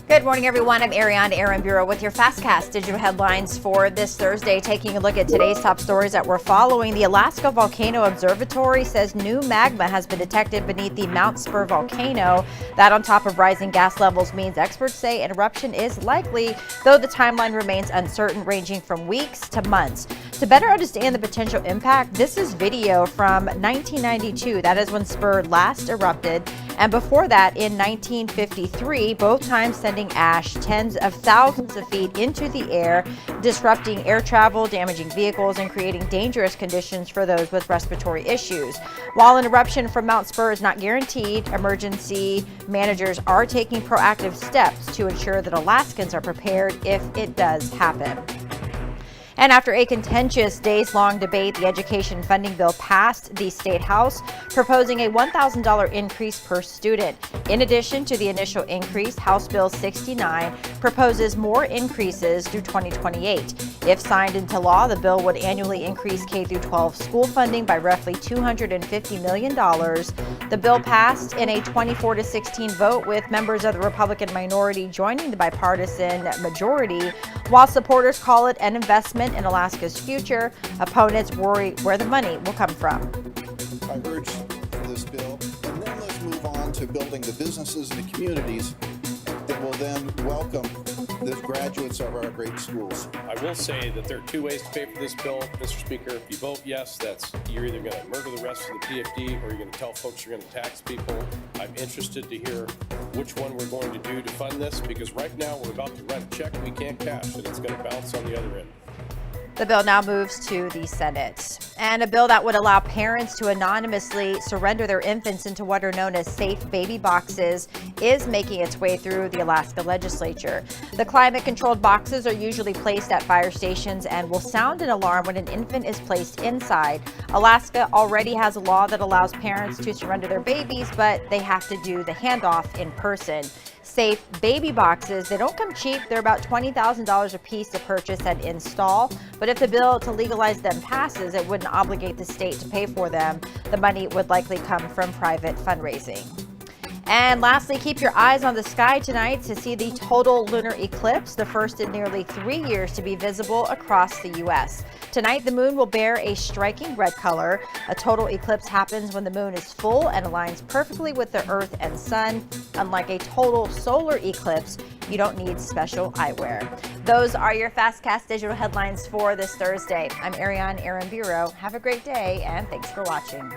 Good morning, everyone. I'm Aaron Bureau with your Fastcast digital headlines for this Thursday. Taking a look at today's top stories that we're following. The Alaska Volcano Observatory says new magma has been detected beneath the Mount Spur volcano. That, on top of rising gas levels, means experts say an eruption is likely, though the timeline remains uncertain, ranging from weeks to months. To better understand the potential impact, this is video from 1992. That is when Spur last erupted. And before that, in 1953, both times sending ash tens of thousands of feet into the air, disrupting air travel, damaging vehicles, and creating dangerous conditions for those with respiratory issues. While an eruption from Mount Spur is not guaranteed, emergency managers are taking proactive steps to ensure that Alaskans are prepared if it does happen. And after a contentious days-long debate, the education funding bill passed the State House, proposing a $1,000 increase per student. In addition to the initial increase, House Bill 69 proposes more increases through 2028. If signed into law, the bill would annually increase K-12 school funding by roughly $250 million. The bill passed in a 24-16 vote, with members of the Republican minority joining the bipartisan majority. While supporters call it an investment in Alaska's future, opponents worry where the money will come from. I urge this bill, and then let's move on to building the businesses and the communities that will then welcome the graduates of our great schools. I will say that there are two ways to pay for this bill, Mr. Speaker. If you vote yes, you're either going to murder the rest of the PFD or you're going to tell folks you're going to tax people. I'm interested to hear which one we're going to do to fund this, because right now we're about to write a check we can't cash and it's going to bounce on the other end. The bill now moves to the Senate. And a bill that would allow parents to anonymously surrender their infants into what are known as safe baby boxes is making its way through the Alaska legislature. The climate-controlled boxes are usually placed at fire stations and will sound an alarm when an infant is placed inside. Alaska already has a law that allows parents to surrender their babies, but they have to do the handoff in person. Safe baby boxes, they don't come cheap. They're about $20,000 a piece to purchase and install. But if the bill to legalize them passes, it wouldn't obligate the state to pay for them. The money would likely come from private fundraising. And lastly, keep your eyes on the sky tonight to see the total lunar eclipse, the first in nearly 3 years to be visible across the U.S. Tonight, the moon will bear a striking red color. A total eclipse happens when the moon is full and aligns perfectly with the Earth and Sun. Unlike a total solar eclipse, you don't need special eyewear. Those are your Fastcast digital headlines for this Thursday. I'm Aaron Bureau. Have a great day, and thanks for watching.